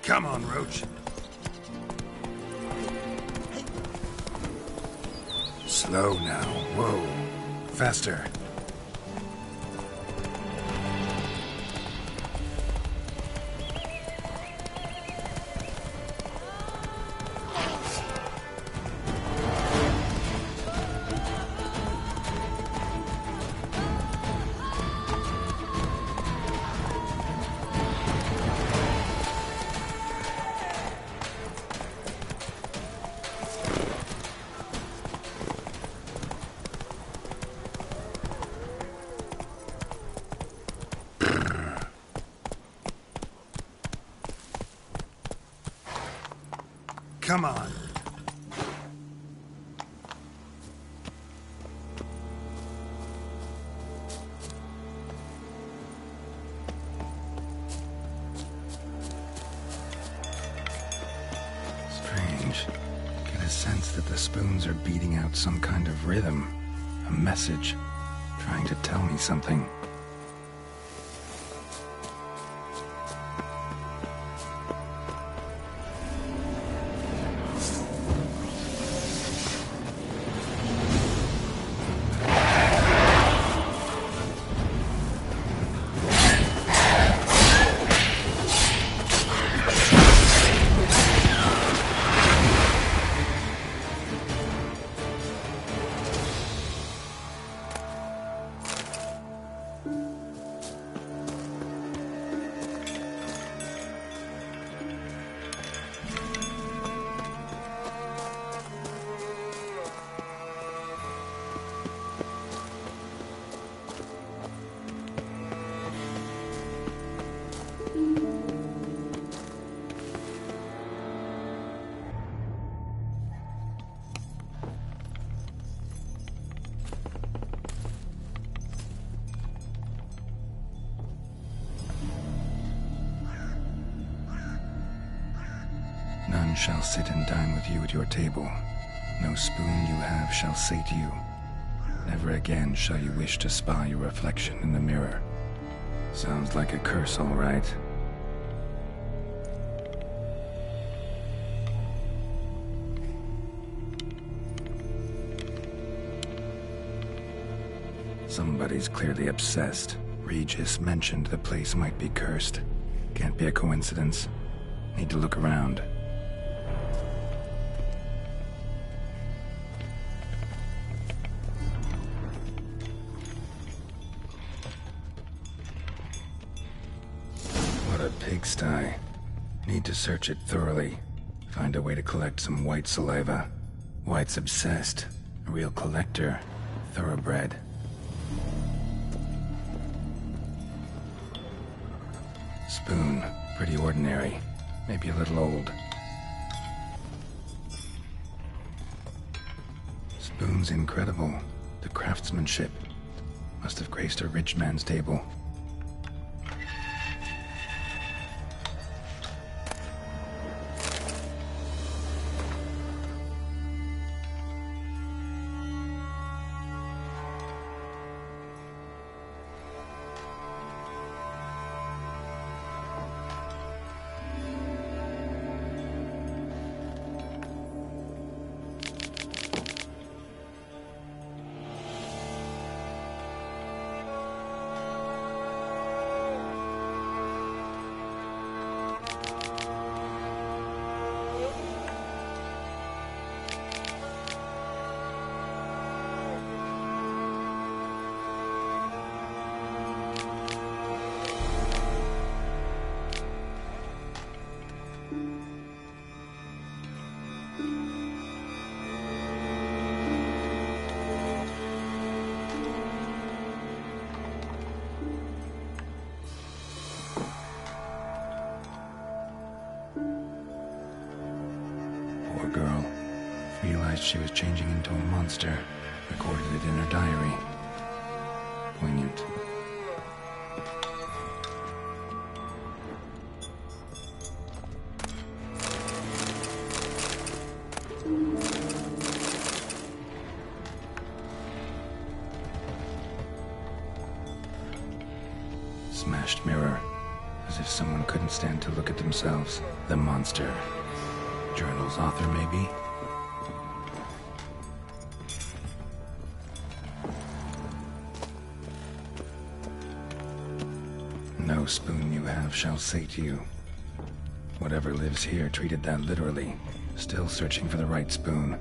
Come on, Roach. Slow now. Whoa. Faster. Come on. Strange. Get a sense that the spoons are beating out some kind of rhythm. A message. Trying to tell me something. None shall sit and dine with you at your table. No spoon you have shall say to you, never again shall you wish to spy your reflection in the mirror. Sounds like a curse, all right. Somebody's clearly obsessed. Regis mentioned the place might be cursed. Can't be a coincidence. Need to look around. What a pigsty. Need to search it thoroughly. Find a way to collect some white saliva. White's obsessed. A real collector. Thoroughbred. Spoon. Pretty ordinary. Maybe a little old. Spoon's incredible. The craftsmanship. Must have graced a rich man's table. Girl realized she was changing into a monster, recorded it in her diary. Poignant. Smashed mirror, as if someone couldn't stand to look at themselves. The monster. Journal's author, maybe? No spoon you have shall sate you. Whatever lives here treated that literally. Still searching for the right spoon.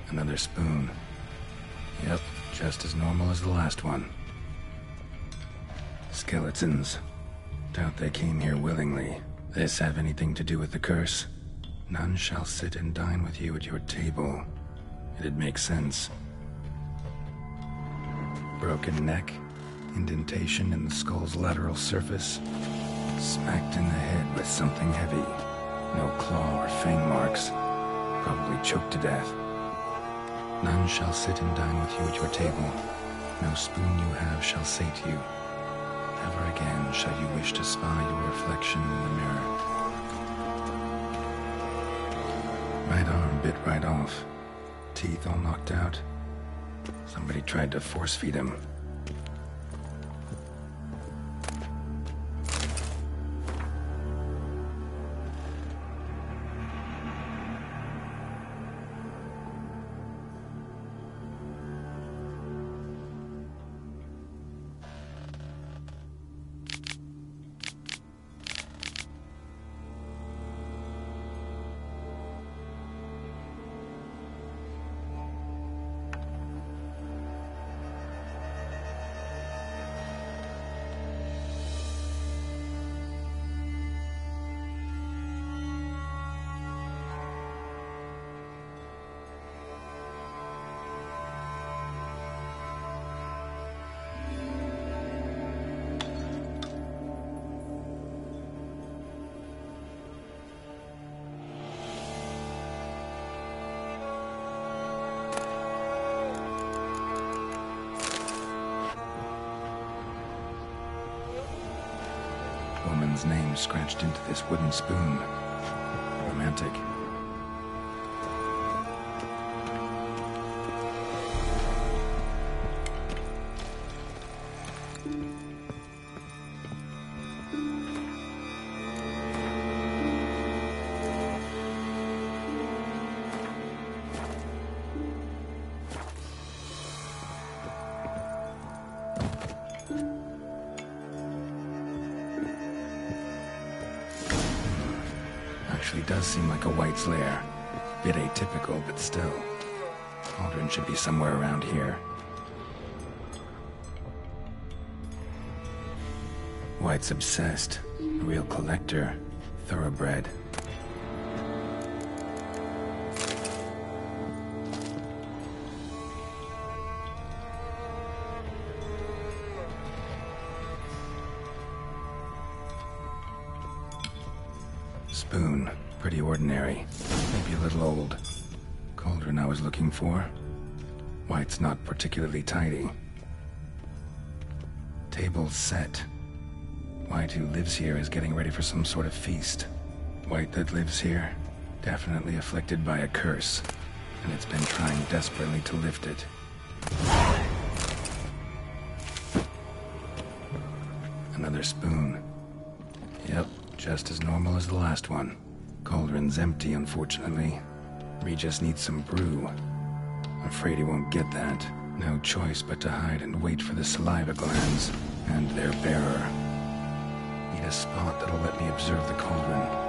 Another spoon. Yep, just as normal as the last one. Skeletons. Doubt they came here willingly. This have anything to do with the curse? None shall sit and dine with you at your table. It'd make sense. Broken neck, indentation in the skull's lateral surface, smacked in the head with something heavy. No claw or fang marks. Probably choked to death. None shall sit and dine with you at your table. No spoon you have shall sate you. Never again shall you wish to spy your reflection in the mirror. Right arm bit right off. Teeth all knocked out. Somebody tried to force feed him. Woman's name scratched into this wooden spoon. Romantic. Actually does seem like a White's lair. Bit atypical, but still. Cauldron should be somewhere around here. White's obsessed. A real collector. Thoroughbred. Spoon. Pretty ordinary. Maybe a little old. Cauldron I was looking for. White's not particularly tidy. Table's set. White who lives here is getting ready for some sort of feast. White that lives here, definitely afflicted by a curse, and it's been trying desperately to lift it. Another spoon. Yep, just as normal as the last one. Cauldron's empty, unfortunately. Regis needs some brew. Afraid he won't get that. No choice but to hide and wait for the saliva glands and their bearer. Need a spot that'll let me observe the cauldron.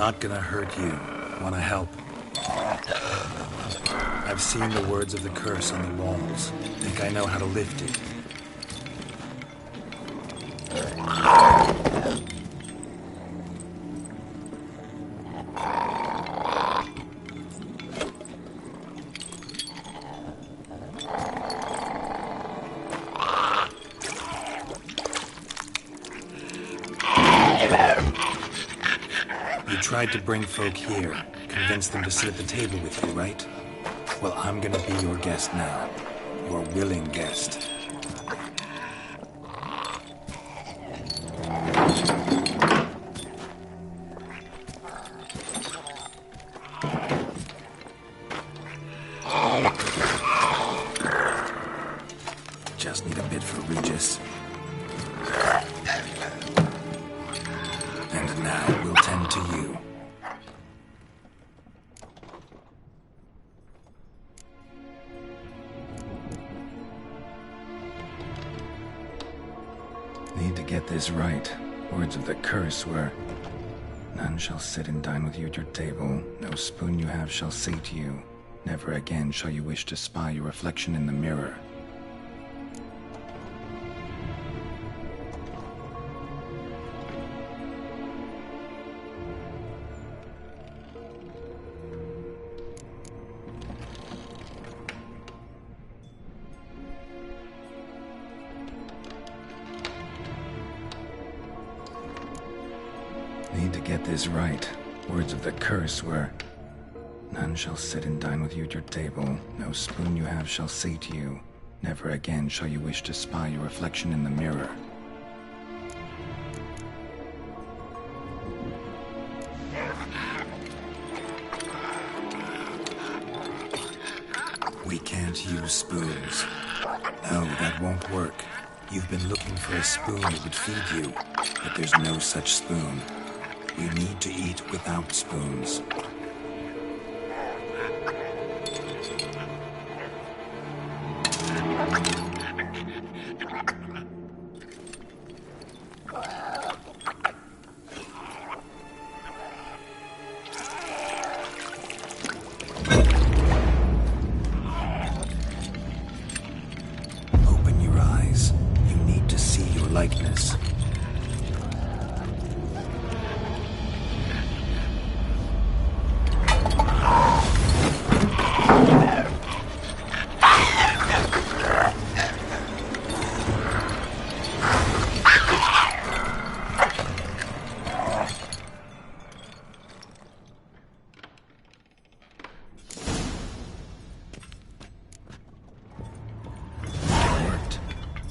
not gonna hurt you. Wanna help? I've seen the words of the curse on the walls. Think I know how to lift it. You tried to bring folk here, convince them to sit at the table with you, right? Well, I'm gonna be your guest now. Your willing guest. Just need a bit for Regis. And now we'll tend to you. Need to get this right. Words of the curse were, none shall sit and dine with you at your table. No spoon you have shall say to you, never again shall you wish to spy your reflection in the mirror. Need to get this right. Words of the curse were, none shall sit and dine with you at your table. No spoon you have shall say to you, never again shall you wish to spy your reflection in the mirror. We can't use spoons. No, that won't work. You've been looking for a spoon that would feed you, but there's no such spoon. We need to eat without spoons. Open your eyes. You need to see your likeness.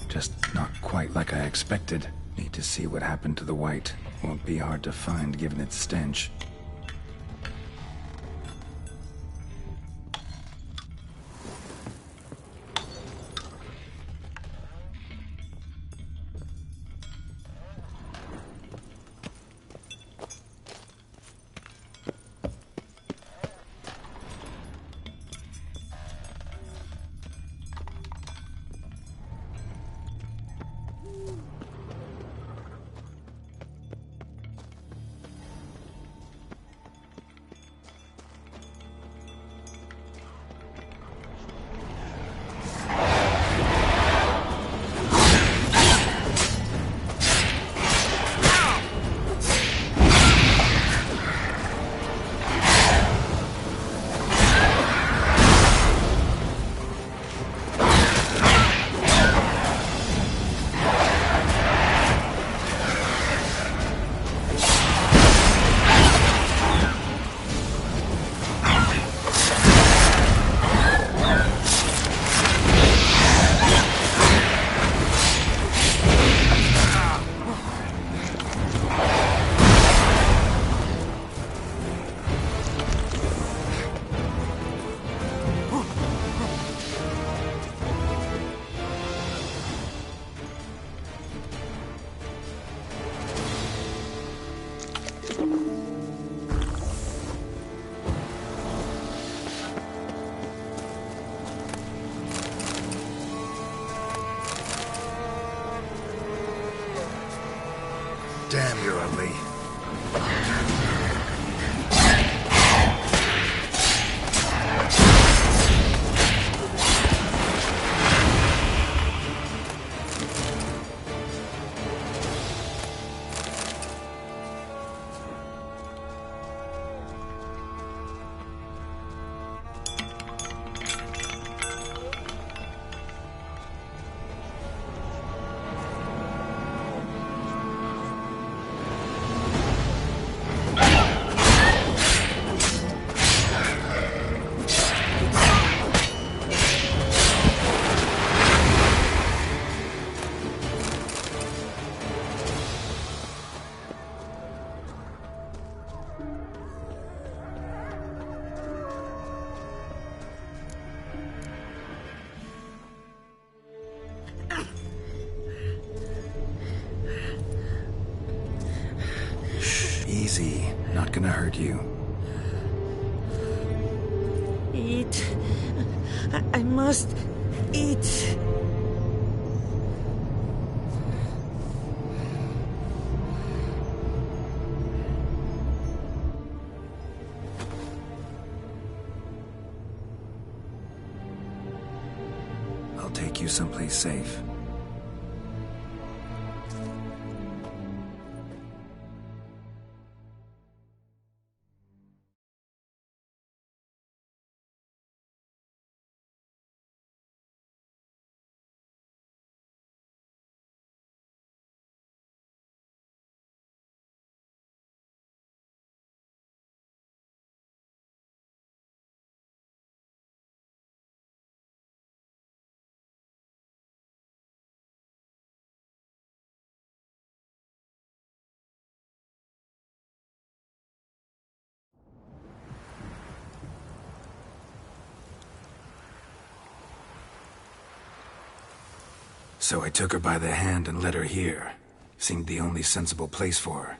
Just not quite like I expected. Need to see what happened to the white. Won't be hard to find given its stench. Damn, you're ugly. gonna hurt you. Eat. I must eat. I'll take you someplace safe. So I took her by the hand and led her here. Seemed the only sensible place for her.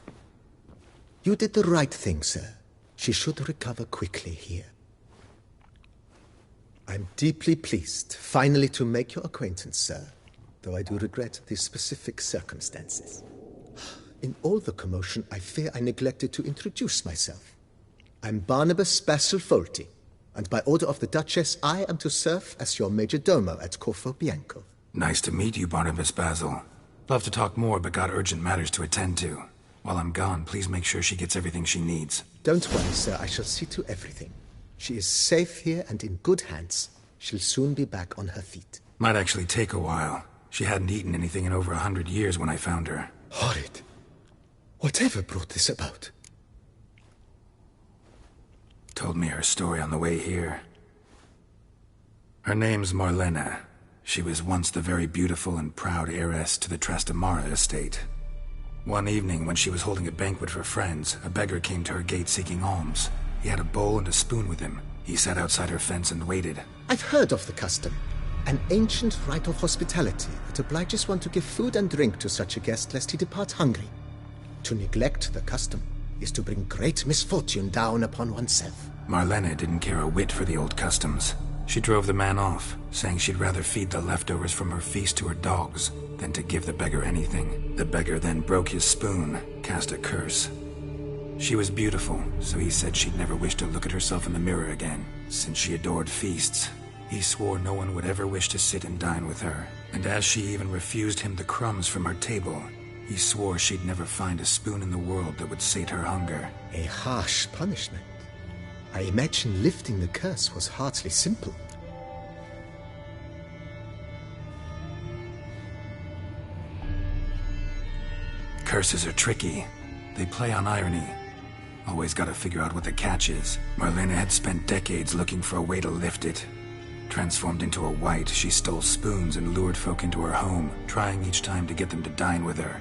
You did the right thing, sir. She should recover quickly here. I'm deeply pleased, finally, to make your acquaintance, sir, though I do regret the specific circumstances. In all the commotion, I fear I neglected to introduce myself. I'm Barnabas Basil-Fawlty, and by order of the Duchess, I am to serve as your major domo at Corvo Bianco. Nice to meet you, Barnabas Basil. Love to talk more, but got urgent matters to attend to. While I'm gone, please make sure she gets everything she needs. Don't worry, sir. I shall see to everything. She is safe here and in good hands. She'll soon be back on her feet. Might actually take a while. She hadn't eaten anything in over 100 years when I found her. Horrid. Whatever brought this about? Told me her story on the way here. Her name's Marlena. She was once the very beautiful and proud heiress to the Trastamara estate. One evening, when she was holding a banquet for friends, a beggar came to her gate seeking alms. He had a bowl and a spoon with him. He sat outside her fence and waited. I've heard of the custom. An ancient rite of hospitality that obliges one to give food and drink to such a guest lest he depart hungry. To neglect the custom is to bring great misfortune down upon oneself. Marlena didn't care a whit for the old customs. She drove the man off, saying she'd rather feed the leftovers from her feast to her dogs than to give the beggar anything. The beggar then broke his spoon, cast a curse. She was beautiful, so he said she'd never wish to look at herself in the mirror again. Since she adored feasts, he swore no one would ever wish to sit and dine with her. And as she even refused him the crumbs from her table, he swore she'd never find a spoon in the world that would sate her hunger. A harsh punishment. I imagine lifting the curse was hardly simple. Curses are tricky. They play on irony. Always gotta figure out what the catch is. Marlena had spent decades looking for a way to lift it. Transformed into a wight, she stole spoons and lured folk into her home, trying each time to get them to dine with her.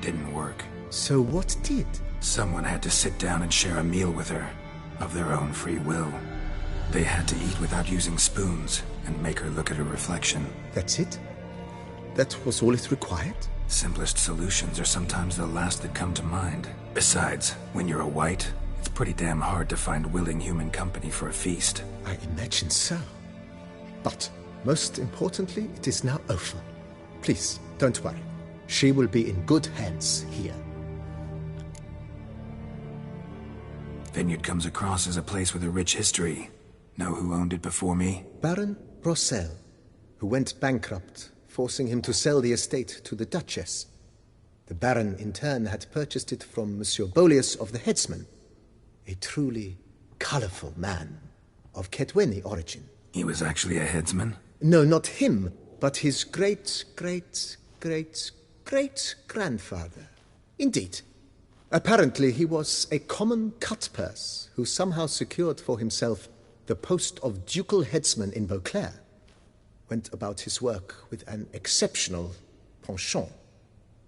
Didn't work. So what did? Someone had to sit down and share a meal with her, of their own free will. They had to eat without using spoons, and make her look at her reflection. That's it? That was all it required? Simplest solutions are sometimes the last that come to mind. Besides, when you're a wight, it's pretty damn hard to find willing human company for a feast. I imagine so. But, most importantly, it is now over. Please, don't worry. She will be in good hands here. Vineyard comes across as a place with a rich history. Know who owned it before me? Baron Rossel, who went bankrupt, forcing him to sell the estate to the Duchess. The Baron, in turn, had purchased it from Monsieur Bolius of the Headsman, a truly colorful man of Ketweni origin. He was actually a headsman? No, not him, but his great-great-great-great-grandfather. Indeed. Apparently, he was a common cutpurse who somehow secured for himself the post of ducal headsman in Beauclair. Went about his work with an exceptional penchant.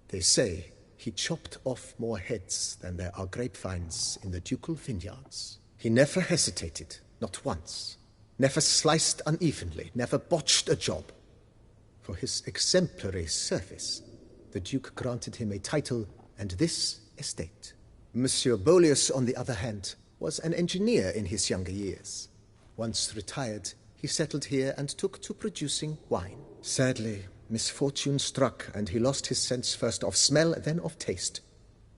They say he chopped off more heads than there are grapevines in the ducal vineyards. He never hesitated, not once. Never sliced unevenly, never botched a job. For his exemplary service, the Duke granted him a title and this estate. Monsieur Bolius, on the other hand, was an engineer in his younger years. Once retired, he settled here and took to producing wine. Sadly, misfortune struck, and he lost his sense first of smell, then of taste.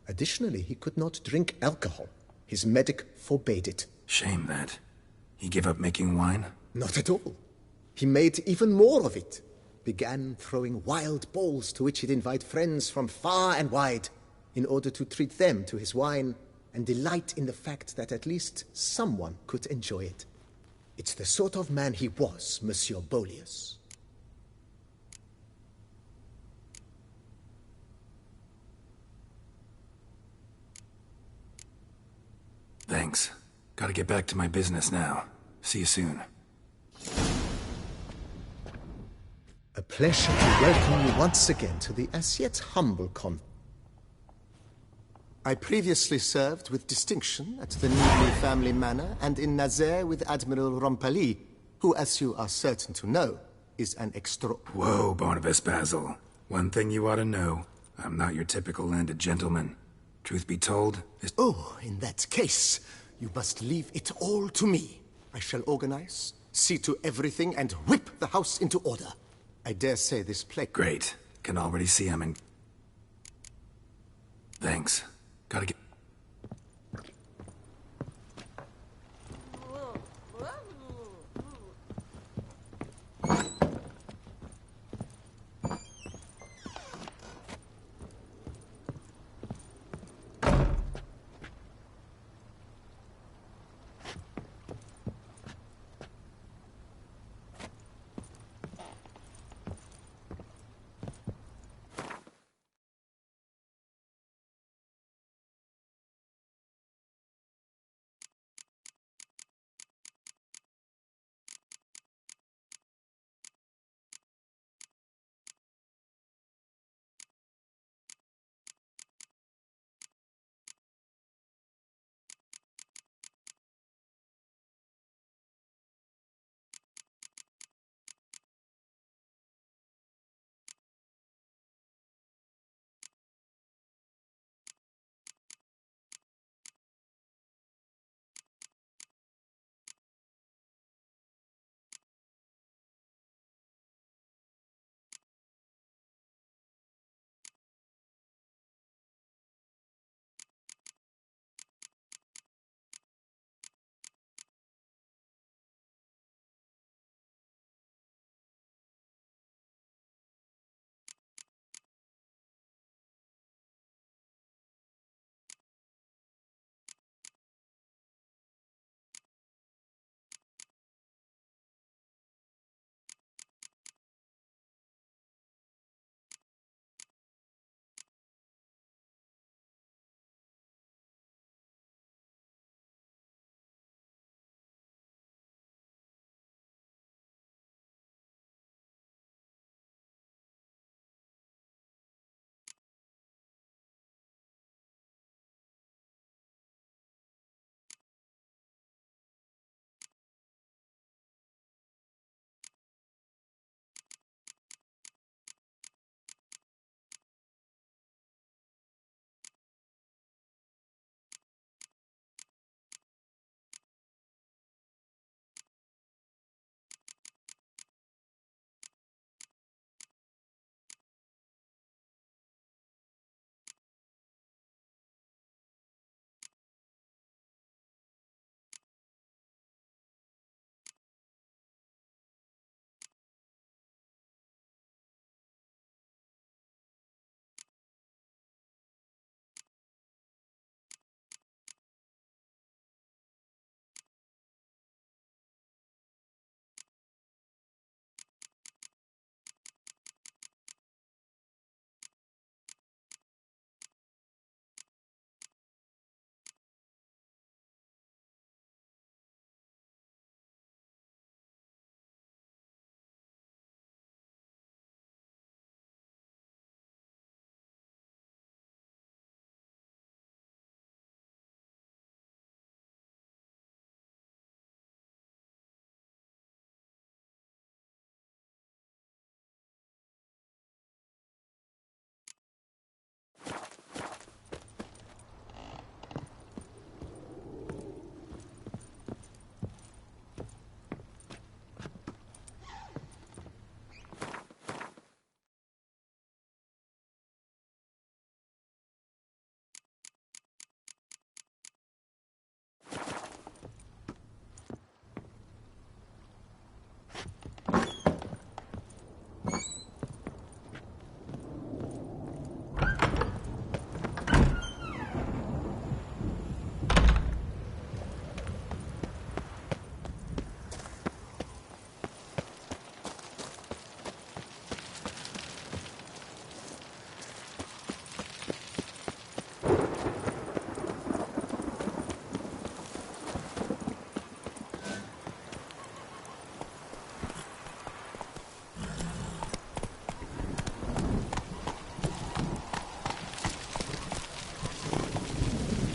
Additionally, he could not drink alcohol. His medic forbade it. Shame that. He gave up making wine? Not at all. He made even more of it. Began throwing wild balls to which he'd invite friends from far and wide in order to treat them to his wine and delight in the fact that at least someone could enjoy it. It's the sort of man he was, Monsieur Bolius. Thanks. Gotta get back to my business now. See you soon. A pleasure to welcome you once again to the as yet humble convent. I previously served with distinction at the Nibley family manor and in Nazaire with Admiral Rompali, who, as you are certain to know, is an extra... Whoa, Barnabas Basil. One thing you ought to know. I'm not your typical landed gentleman. Truth be told, Oh, in that case, you must leave it all to me. I shall organize, see to everything, and whip the house into order. I dare say this place... Great. Can already see I'm in... Thanks. Gotta get...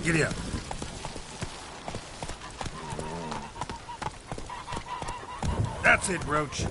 Giddy up. That's it, Roach.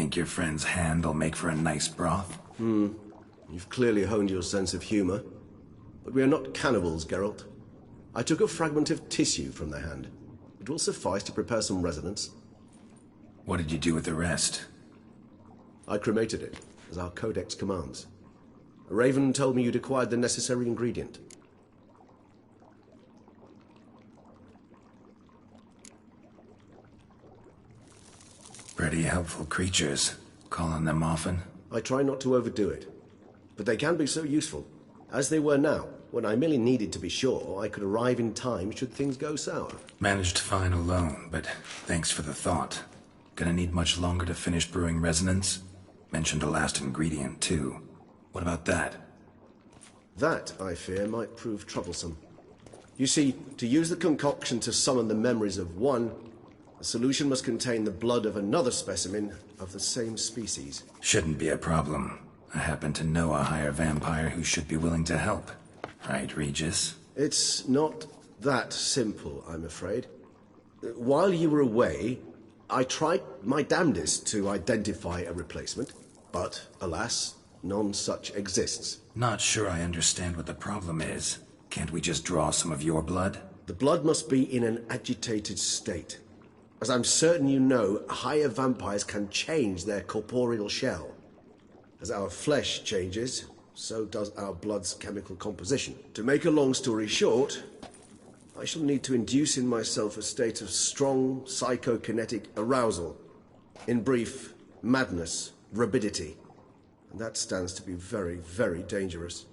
Think your friend's hand'll make for a nice broth? You've clearly honed your sense of humor. But we are not cannibals, Geralt. I took a fragment of tissue from the hand. It will suffice to prepare some resonance. What did you do with the rest? I cremated it, as our codex commands. A raven told me you'd acquired the necessary ingredient. Pretty helpful creatures. Call on them often? I try not to overdo it. But they can be so useful. As they were now, when I merely needed to be sure I could arrive in time should things go sour. Managed fine alone, but thanks for the thought. Gonna need much longer to finish brewing resonance? Mentioned a last ingredient, too. What about that? That, I fear, might prove troublesome. You see, to use the concoction to summon the memories of one, the solution must contain the blood of another specimen of the same species. Shouldn't be a problem. I happen to know a higher vampire who should be willing to help. Right, Regis? It's not that simple, I'm afraid. While you were away, I tried my damnedest to identify a replacement, but, alas, none such exists. Not sure I understand what the problem is. Can't we just draw some of your blood? The blood must be in an agitated state. As I'm certain you know, higher vampires can change their corporeal shell. As our flesh changes, so does our blood's chemical composition. To make a long story short, I shall need to induce in myself a state of strong psychokinetic arousal. In brief, madness, rabidity. And that stands to be very, very dangerous.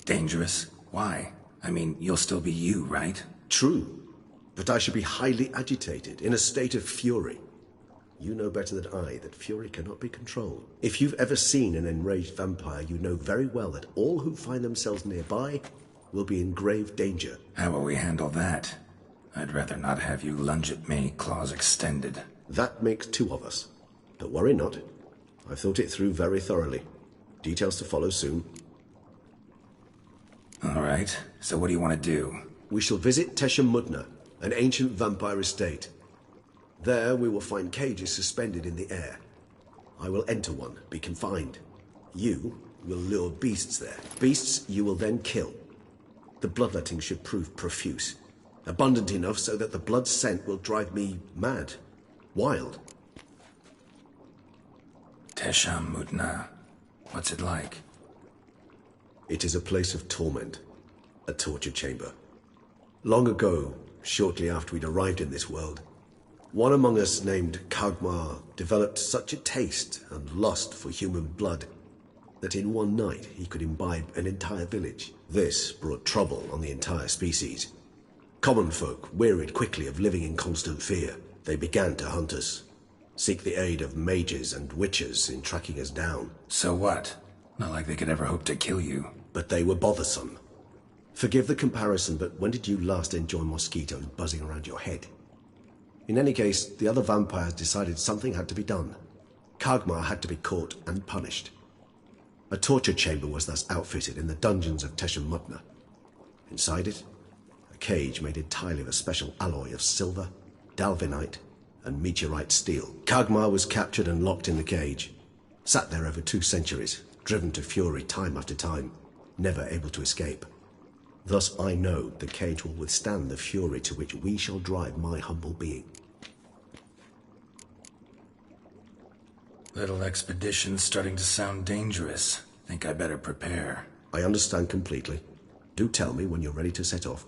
Dangerous? Why? I mean, you'll still be you, right? True. But I should be highly agitated, in a state of fury. You know better than I that fury cannot be controlled. If you've ever seen an enraged vampire, you know very well that all who find themselves nearby will be in grave danger. How will we handle that? I'd rather not have you lunge at me, claws extended. That makes two of us. But worry not. I've thought it through very thoroughly. Details to follow soon. All right, so what do you want to do? We shall visit Tesha Mudna, an ancient vampire estate. There we will find cages suspended in the air. I will enter one, be confined. You will lure beasts there. Beasts you will then kill. The bloodletting should prove profuse. Abundant enough so that the blood scent will drive me mad. Wild. Tesha Mudna. What's it like? It is a place of torment. A torture chamber. Long ago, shortly after we'd arrived in this world, one among us named Kagmar developed such a taste and lust for human blood that in one night he could imbibe an entire village. This brought trouble on the entire species. Common folk wearied quickly of living in constant fear. They began to hunt us, seek the aid of mages and witches in tracking us down. So what? Not like they could ever hope to kill you. But they were bothersome. Forgive the comparison, but when did you last enjoy mosquitoes buzzing around your head? In any case, the other vampires decided something had to be done. Kagmar had to be caught and punished. A torture chamber was thus outfitted in the dungeons of Tesha Mudna. Inside it, a cage made entirely of a special alloy of silver, dalvinite, and meteorite steel. Kagmar was captured and locked in the cage. Sat there over 2 centuries, driven to fury time after time, never able to escape. Thus I know the cage will withstand the fury to which we shall drive my humble being. Little expedition's starting to sound dangerous. Think I better prepare. I understand completely. Do tell me when you're ready to set off.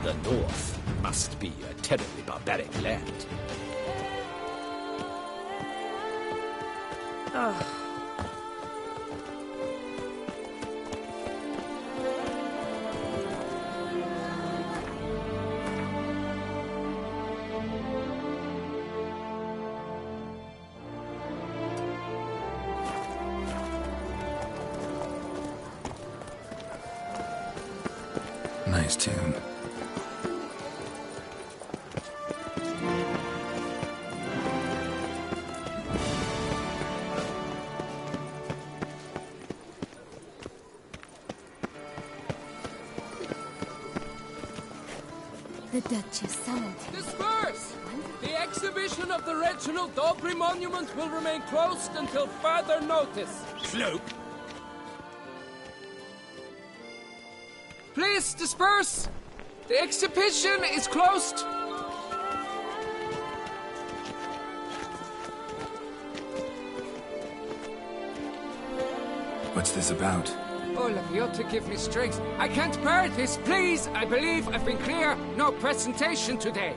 The North must be a terribly barbaric land. Nice tune. The Duchess summoned him. Disperse! The exhibition of the Reginald Daubry Monument will remain closed until further notice. Cloak? Please disperse! The exhibition is closed! What's this about? Oh, Labiotta, give me strength. I can't bear this, please! I believe I've been clear. No presentation today.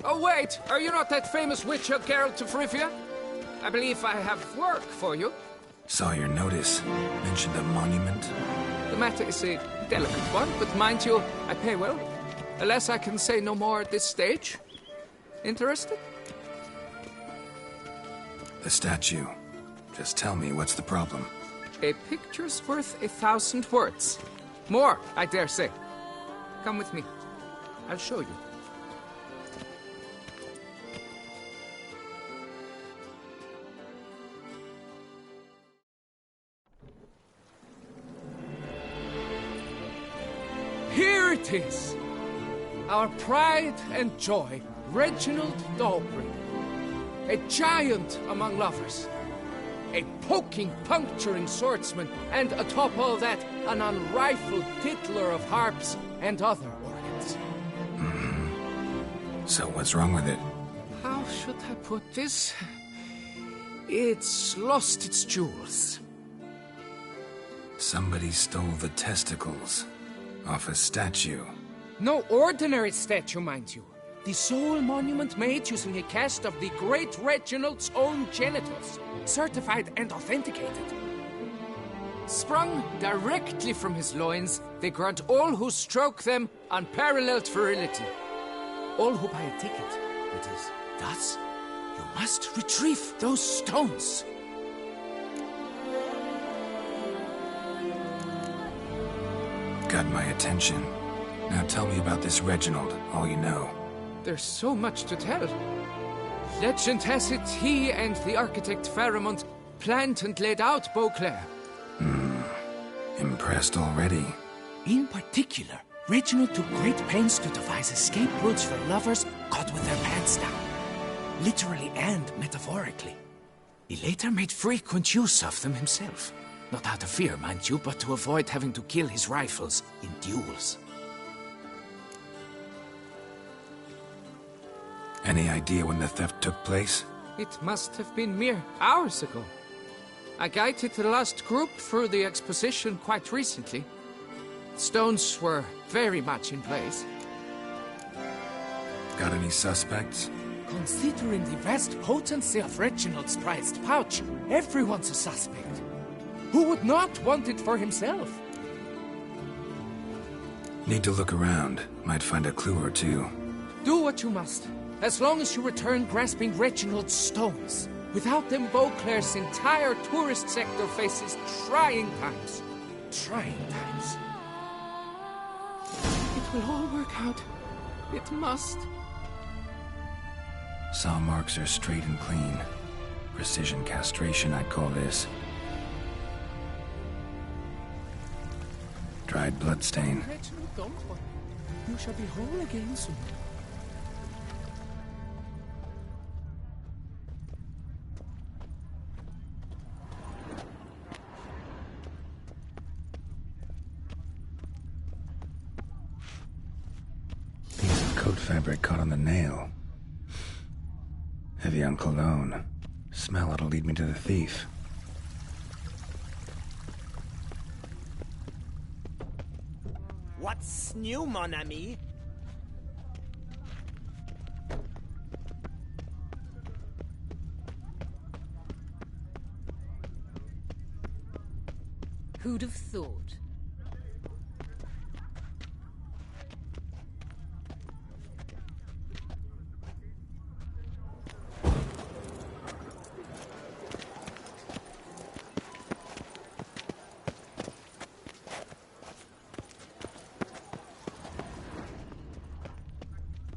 Oh, wait! Are you not that famous witch of Geralt of Rivia? I believe I have work for you. Saw your notice. Mentioned a monument. The matter is a delicate one, but mind you, I pay well. Alas, I can say no more at this stage. Interested? The statue. Just tell me, what's the problem? A picture's worth 1,000 words. More, I dare say. Come with me. I'll show you. Here it is! Our pride and joy, Reginald Daubry. A giant among lovers. A poking, puncturing swordsman, and atop all that, an unrifled tittler of harps and other organs. So what's wrong with it? How should I put this? It's lost its jewels. Somebody stole the testicles off a statue. No ordinary statue, mind you. The sole monument made using a cast of the great Reginald's own genitals, certified and authenticated. Sprung directly from his loins, they grant all who stroke them unparalleled virility. All who buy a ticket, it is. Thus, you must retrieve those stones. Got my attention. Now tell me about this Reginald, all you know. There's so much to tell. Legend has it he and the architect Pharamond planned and laid out Beauclair. Impressed already? In particular, Reginald took great pains to devise escape routes for lovers caught with their pants down. Literally and metaphorically. He later made frequent use of them himself. Not out of fear, mind you, but to avoid having to kill his rivals in duels. Any idea when the theft took place? It must have been mere hours ago. I guided the last group through the exposition quite recently. Stones were very much in place. Got any suspects? Considering the vast potency of Reginald's prized pouch, everyone's a suspect. Who would not want it for himself? Need to look around. Might find a clue or two. Do what you must, as long as you return grasping Reginald's stones. Without them, Beauclair's entire tourist sector faces trying times. Trying times. It will all work out. It must. Saw marks are straight and clean. Precision castration, I'd call this. Dried bloodstain. Reginald, don't worry. You shall be whole again soon. Piece of coat fabric caught on the nail. Heavy on cologne. Smell it'll lead me to the thief. What's new, mon ami? Who'd have thought?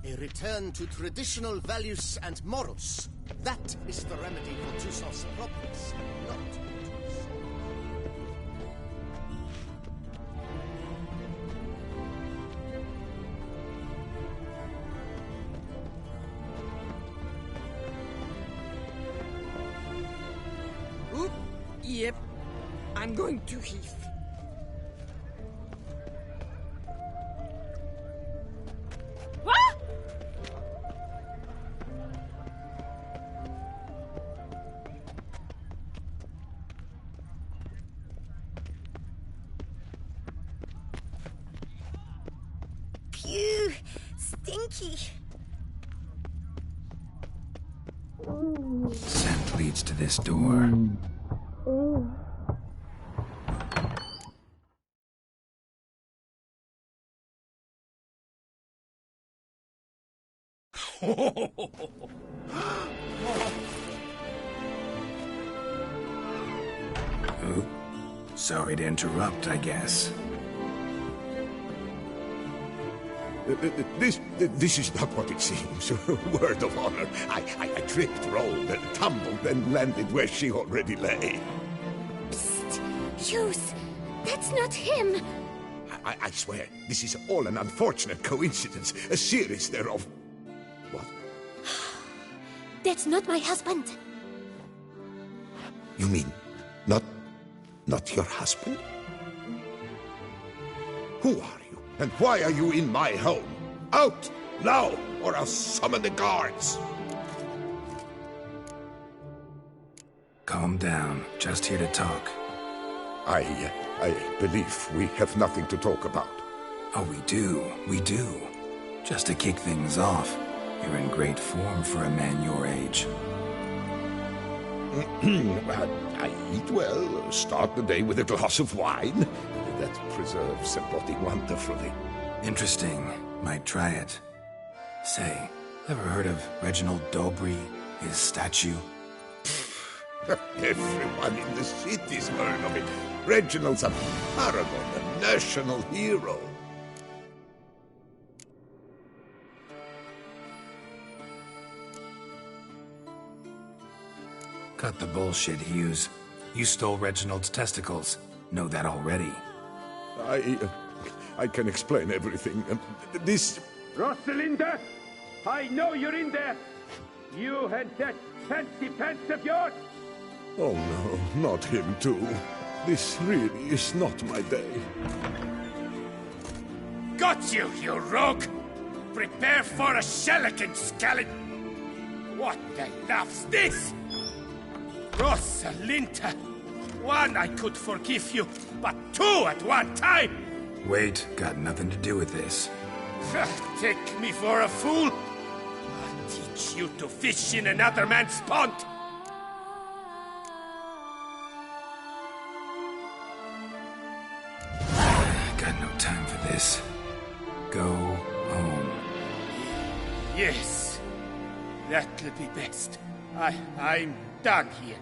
A return to traditional values and morals. That is the remedy for Tusov's problems, not Tusov. Oop. Yep. I'm going to Heath. Phew! Stinky! Scent leads to this door. Oh, sorry to interrupt, I guess. This is not what it seems. Word of honor. I tripped, rolled, and tumbled, and landed where she already lay. Psst! Hughes! That's not him! I swear, this is all an unfortunate coincidence. A series thereof. What? That's not my husband! You mean, not your husband? Who are you? And why are you in my home? Out! Now! Or I'll summon the guards! Calm down. Just here to talk. I believe we have nothing to talk about. Oh, we do. We do. Just to kick things off, you're in great form for a man your age. I eat well, start the day with a glass of wine. That preserves the body wonderfully. Interesting. Might try it. Say, ever heard of Reginald Dobry, his statue? Everyone in the city's heard of it. Reginald's a paragon, a national hero. Cut the bullshit, Hughes. You stole Reginald's testicles. Know that already. I can explain everything. This... Rosalinda! I know you're in there! You and that fancy pants of yours! Oh no, not him too. This really is not my day. Got you, you rogue! Prepare for a shellacking, Scallon! What the laugh's this? Rosalinda! One, I could forgive you, but two at one time! Wait, got nothing to do with this. Take me for a fool? I'll teach you to fish in another man's pond! Got no time for this. Go home. Yes, that'll be best. I'm done here.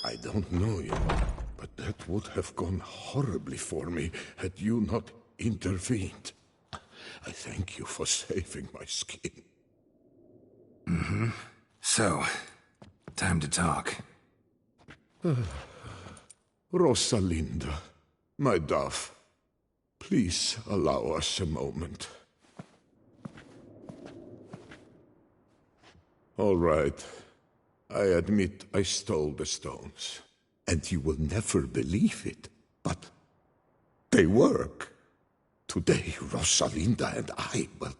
I don't know you, but that would have gone horribly for me had you not intervened. I thank you for saving my skin. Mm-hmm. So, time to talk. Rosalinda, my dove, please allow us a moment. All right. I admit I stole the stones. And you will never believe it, but they work. Today, Rosalinda and I, well,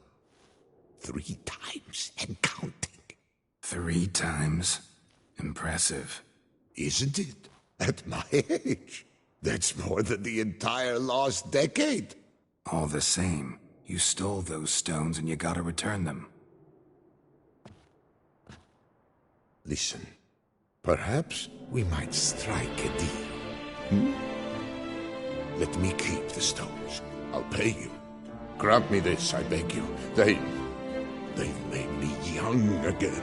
3 times and counting. 3 times? Impressive. Isn't it? At my age. That's more than the entire last decade. All the same, you stole those stones and you gotta return them. Listen, perhaps we might strike a deal. Hmm? Let me keep the stones. I'll pay you. Grant me this, I beg you. They've made me young again.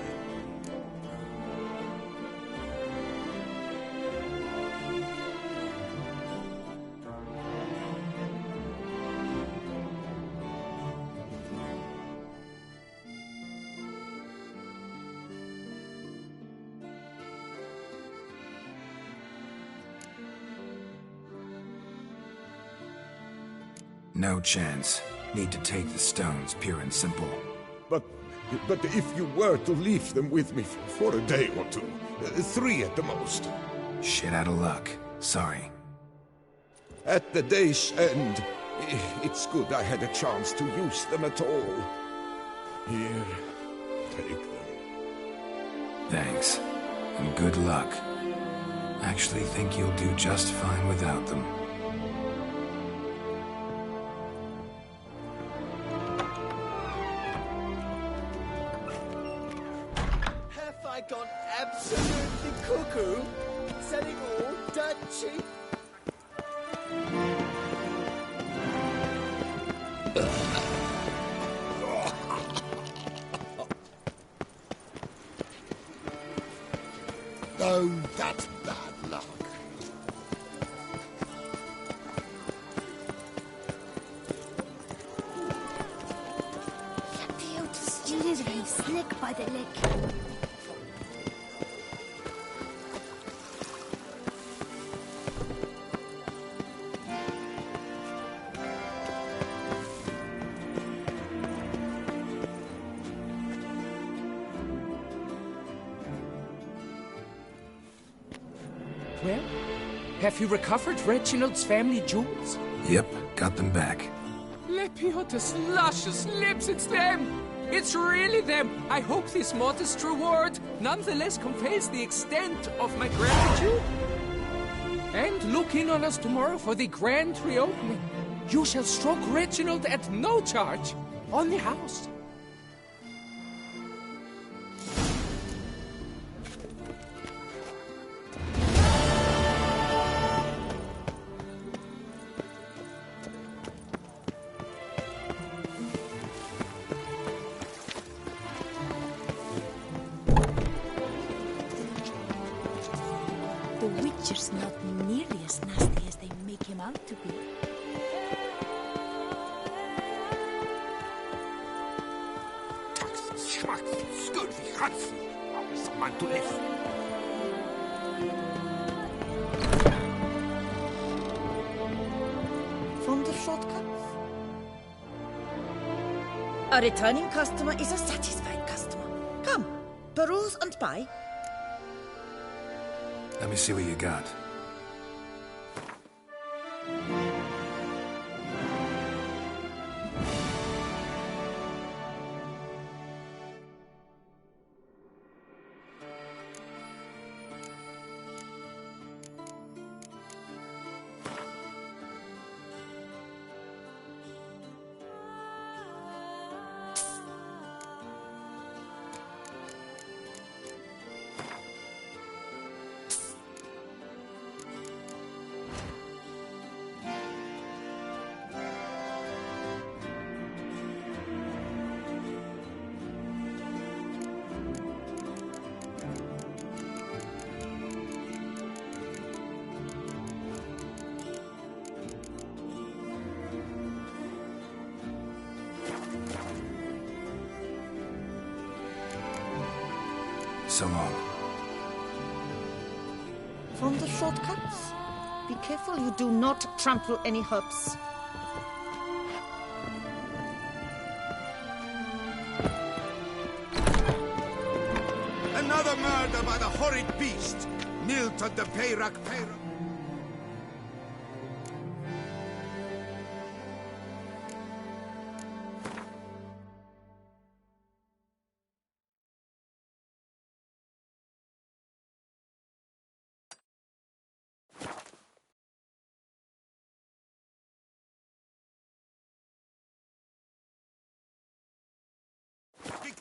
No chance. Need to take the stones, pure and simple. But if you were to leave them with me for a day or two, 3 at the most. Shit out of luck. Sorry. At the day's end, it's good I had a chance to use them at all. Here, take them. Thanks. And good luck. Actually think you'll do just fine without them. Have I gone absolutely cuckoo? Selling all dirt cheap? Oh, that's bad luck. Slithering slick by the lick. Well, have you recovered Reginald's family jewels? Yep, got them back. Lepiotus luscious lips, it's them! It's really them! I hope this modest reward nonetheless conveys the extent of my gratitude. And look in on us tomorrow for the grand reopening. You shall stroke Reginald at no charge on the house. The Witcher's not nearly as nasty as they make him out to be. From the shortcuts? A returning customer is a satisfied customer. Come, peruse and buy. Let me see what you got. So long. From the shortcuts? Be careful you do not trample any herbs. Another murder by the horrid beast, Milton the Peyrac.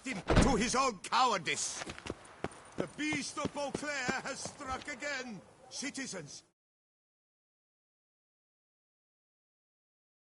victim to his own cowardice. The beast of Beauclair has struck again. Citizens,